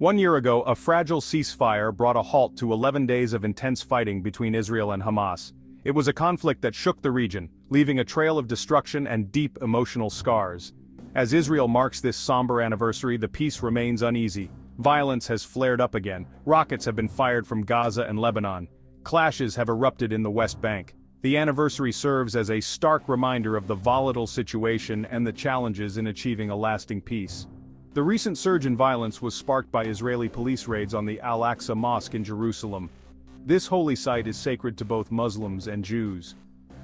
1 year ago, a fragile ceasefire brought a halt to 11 days of intense fighting between Israel and Hamas. It was a conflict that shook the region, leaving a trail of destruction and deep emotional scars. As Israel marks this somber anniversary, the peace remains uneasy. Violence has flared up again, rockets have been fired from Gaza and Lebanon. Clashes have erupted in the West Bank. The anniversary serves as a stark reminder of the volatile situation and the challenges in achieving a lasting peace. The recent surge in violence was sparked by Israeli police raids on the Al-Aqsa Mosque in Jerusalem. This holy site is sacred to both Muslims and Jews.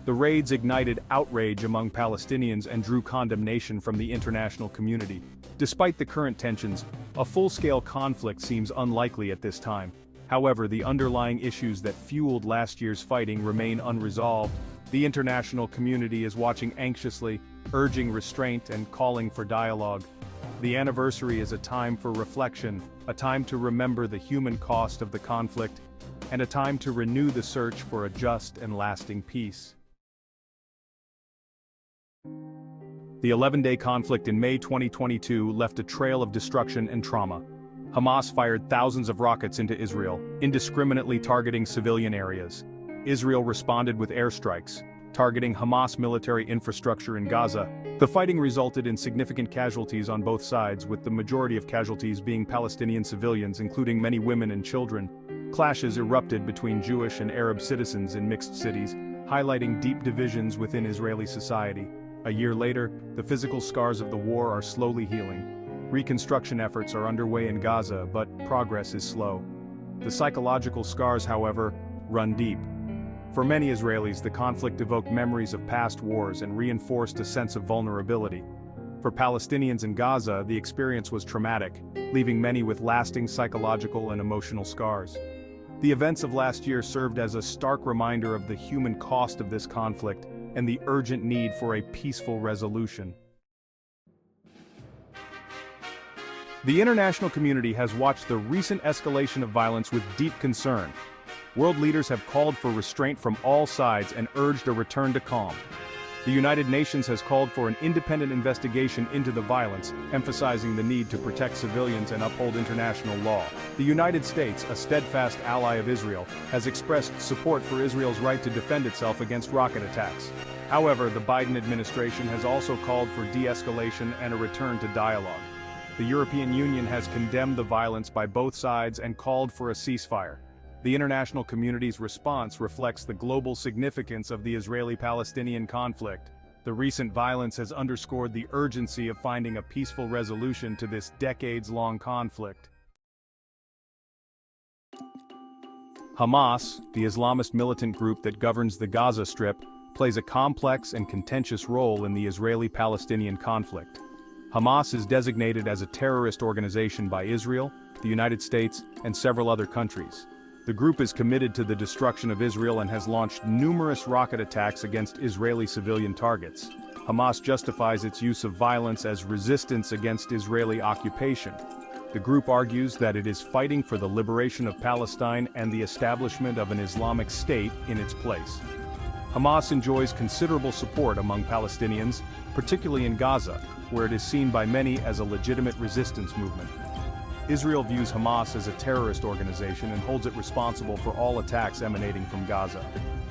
The raids ignited outrage among Palestinians and drew condemnation from the international community. Despite the current tensions, a full-scale conflict seems unlikely at this time. However, the underlying issues that fueled last year's fighting remain unresolved. The international community is watching anxiously, urging restraint and calling for dialogue. The anniversary is a time for reflection, a time to remember the human cost of the conflict, and a time to renew the search for a just and lasting peace. The 11-day conflict in May 2022 left a trail of destruction and trauma. Hamas fired thousands of rockets into Israel, indiscriminately targeting civilian areas. Israel responded with airstrikes, targeting Hamas military infrastructure in Gaza. The fighting resulted in significant casualties on both sides, with the majority of casualties being Palestinian civilians, including many women and children. Clashes erupted between Jewish and Arab citizens in mixed cities, highlighting deep divisions within Israeli society. A year later, the physical scars of the war are slowly healing. Reconstruction efforts are underway in Gaza, but progress is slow. The psychological scars, however, run deep. For many Israelis, the conflict evoked memories of past wars and reinforced a sense of vulnerability. For Palestinians in Gaza, the experience was traumatic, leaving many with lasting psychological and emotional scars. The events of last year served as a stark reminder of the human cost of this conflict and the urgent need for a peaceful resolution. The international community has watched the recent escalation of violence with deep concern. World leaders have called for restraint from all sides and urged a return to calm. The United Nations has called for an independent investigation into the violence, emphasizing the need to protect civilians and uphold international law. The United States, a steadfast ally of Israel, has expressed support for Israel's right to defend itself against rocket attacks. However, the Biden administration has also called for de-escalation and a return to dialogue. The European Union has condemned the violence by both sides and called for a ceasefire. The international community's response reflects the global significance of the Israeli-Palestinian conflict. The recent violence has underscored the urgency of finding a peaceful resolution to this decades-long conflict. Hamas, the Islamist militant group that governs the Gaza Strip, plays a complex and contentious role in the Israeli-Palestinian conflict. Hamas is designated as a terrorist organization by Israel, the United States, and several other countries. The group is committed to the destruction of Israel and has launched numerous rocket attacks against Israeli civilian targets. Hamas justifies its use of violence as resistance against Israeli occupation. The group argues that it is fighting for the liberation of Palestine and the establishment of an Islamic State in its place. Hamas enjoys considerable support among Palestinians, particularly in Gaza, where it is seen by many as a legitimate resistance movement. Israel views Hamas as a terrorist organization and holds it responsible for all attacks emanating from Gaza.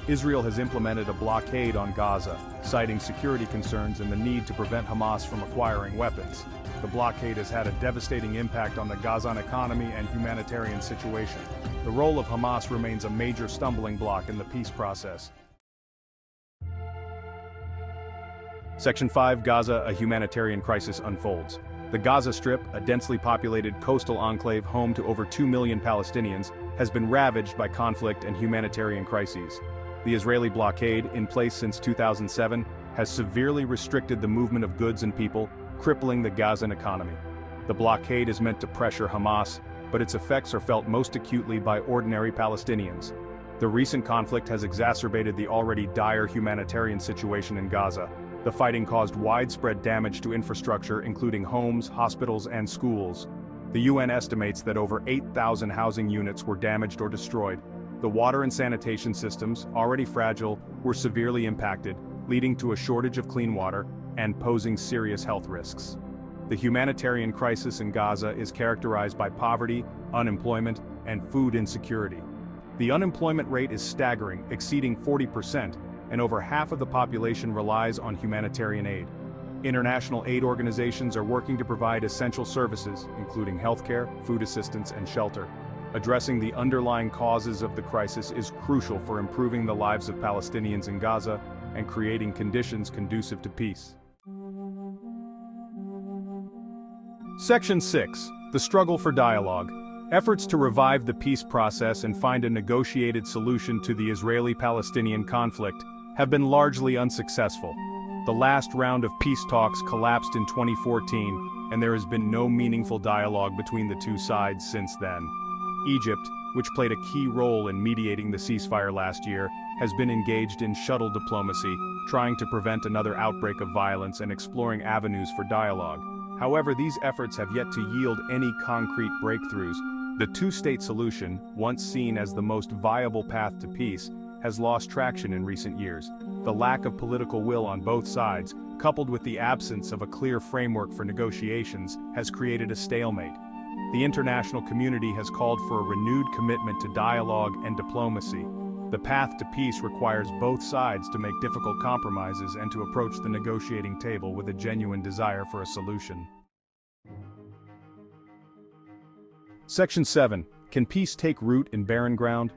Israel has implemented a blockade on Gaza, citing security concerns and the need to prevent Hamas from acquiring weapons. The blockade has had a devastating impact on the Gazan economy and humanitarian situation. The role of Hamas remains a major stumbling block in the peace process. Section 5, Gaza, a humanitarian crisis unfolds. The Gaza Strip, a densely populated coastal enclave home to over 2 million Palestinians, has been ravaged by conflict and humanitarian crises. The Israeli blockade, in place since 2007, has severely restricted the movement of goods and people, crippling the Gazan economy. The blockade is meant to pressure Hamas, but its effects are felt most acutely by ordinary Palestinians. The recent conflict has exacerbated the already dire humanitarian situation in Gaza. The fighting caused widespread damage to infrastructure, including homes, hospitals, and schools. The UN estimates that over 8,000 housing units were damaged or destroyed. The water and sanitation systems, already fragile, were severely impacted, leading to a shortage of clean water and posing serious health risks. The humanitarian crisis in Gaza is characterized by poverty, unemployment, and food insecurity. The unemployment rate is staggering, exceeding 40%, and over half of the population relies on humanitarian aid. International aid organizations are working to provide essential services, including healthcare, food assistance, and shelter. Addressing the underlying causes of the crisis is crucial for improving the lives of Palestinians in Gaza and creating conditions conducive to peace. Section 6. The struggle for dialogue. Efforts to revive the peace process and find a negotiated solution to the Israeli-Palestinian conflict have been largely unsuccessful. The last round of peace talks collapsed in 2014, and there has been no meaningful dialogue between the two sides since then. Egypt, which played a key role in mediating the ceasefire last year, has been engaged in shuttle diplomacy, trying to prevent another outbreak of violence and exploring avenues for dialogue. However, these efforts have yet to yield any concrete breakthroughs. The two-state solution, once seen as the most viable path to peace, has lost traction in recent years. The lack of political will on both sides, coupled with the absence of a clear framework for negotiations, has created a stalemate. The international community has called for a renewed commitment to dialogue and diplomacy. The path to peace requires both sides to make difficult compromises and to approach the negotiating table with a genuine desire for a solution. Section 7. Can peace take root in barren ground?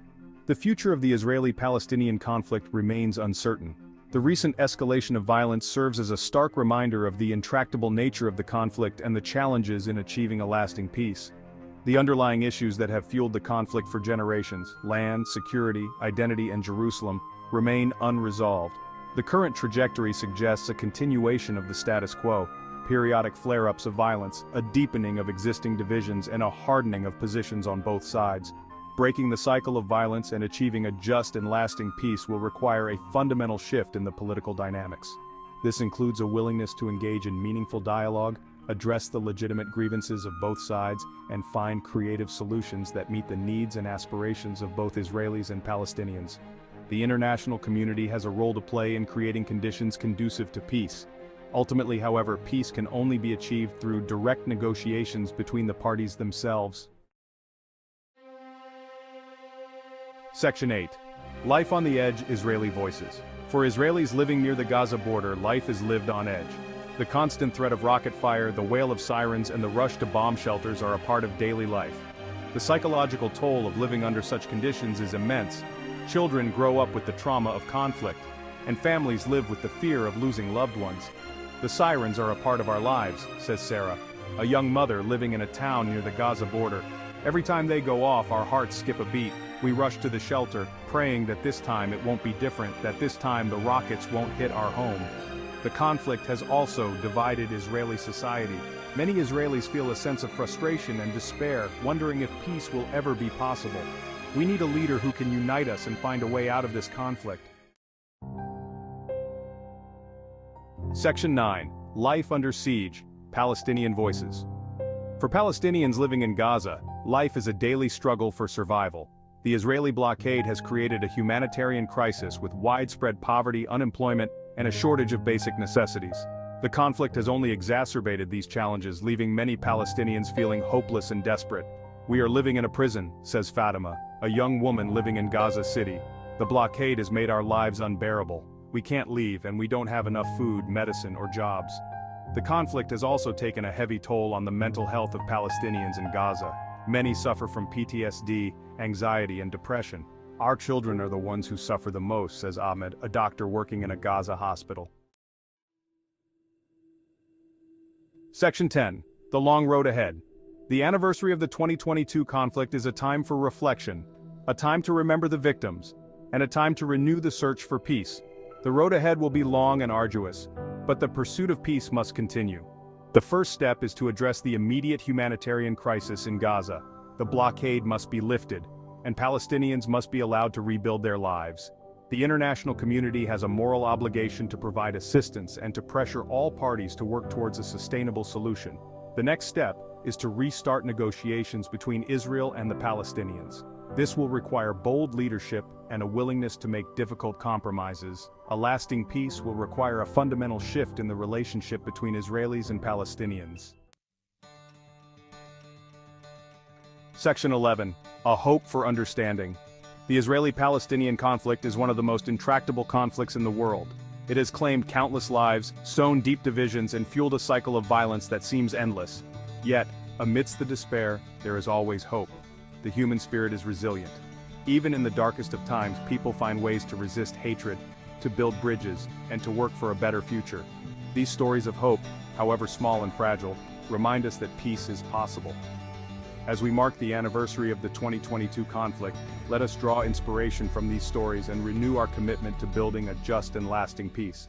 The future of the Israeli-Palestinian conflict remains uncertain. The recent escalation of violence serves as a stark reminder of the intractable nature of the conflict and the challenges in achieving a lasting peace. The underlying issues that have fueled the conflict for generations, land, security, identity, and Jerusalem, remain unresolved. The current trajectory suggests a continuation of the status quo, periodic flare-ups of violence, a deepening of existing divisions, and a hardening of positions on both sides. Breaking the cycle of violence and achieving a just and lasting peace will require a fundamental shift in the political dynamics. This includes a willingness to engage in meaningful dialogue, address the legitimate grievances of both sides, and find creative solutions that meet the needs and aspirations of both Israelis and Palestinians. The international community has a role to play in creating conditions conducive to peace. Ultimately, however, peace can only be achieved through direct negotiations between the parties themselves. Section 8. Life on the Edge, Israeli Voices. For Israelis living near the Gaza border, life is lived on edge. The constant threat of rocket fire, the wail of sirens, and the rush to bomb shelters are a part of daily life. The psychological toll of living under such conditions is immense. Children grow up with the trauma of conflict, and families live with the fear of losing loved ones. The sirens are a part of our lives, says Sarah, a young mother living in a town near the Gaza border. Every time they go off, our hearts skip a beat. We rush to the shelter, praying that this time it won't be different, that this time the rockets won't hit our home. The conflict has also divided Israeli society. Many Israelis feel a sense of frustration and despair, wondering if peace will ever be possible. We need a leader who can unite us and find a way out of this conflict. Section 9. Life under Siege, Palestinian Voices. For Palestinians living in Gaza, life is a daily struggle for survival. The Israeli blockade has created a humanitarian crisis with widespread poverty, unemployment, and a shortage of basic necessities. The conflict has only exacerbated these challenges, leaving many Palestinians feeling hopeless and desperate. "We are living in a prison," says Fatima, a young woman living in Gaza City. "The blockade has made our lives unbearable. We can't leave, and we don't have enough food, medicine, or jobs." The conflict has also taken a heavy toll on the mental health of Palestinians in Gaza. Many suffer from PTSD, anxiety, and depression. "Our children are the ones who suffer the most," says Ahmed, a doctor working in a Gaza hospital. Section 10. The Long Road Ahead. The anniversary of the 2022 conflict is a time for reflection, a time to remember the victims, and a time to renew the search for peace. The road ahead will be long and arduous, but the pursuit of peace must continue. The first step is to address the immediate humanitarian crisis in Gaza. The blockade must be lifted, and Palestinians must be allowed to rebuild their lives. The international community has a moral obligation to provide assistance and to pressure all parties to work towards a sustainable solution. The next step is to restart negotiations between Israel and the Palestinians. This will require bold leadership and a willingness to make difficult compromises. A lasting peace will require a fundamental shift in the relationship between Israelis and Palestinians. Section 11. A Hope for Understanding. The Israeli-Palestinian conflict is one of the most intractable conflicts in the world. It has claimed countless lives, sown deep divisions, and fueled a cycle of violence that seems endless. Yet, amidst the despair, there is always hope. The human spirit is resilient. Even in the darkest of times, people find ways to resist hatred, to build bridges, and to work for a better future. These stories of hope, however small and fragile, remind us that peace is possible. As we mark the anniversary of the 2022 conflict, let us draw inspiration from these stories and renew our commitment to building a just and lasting peace.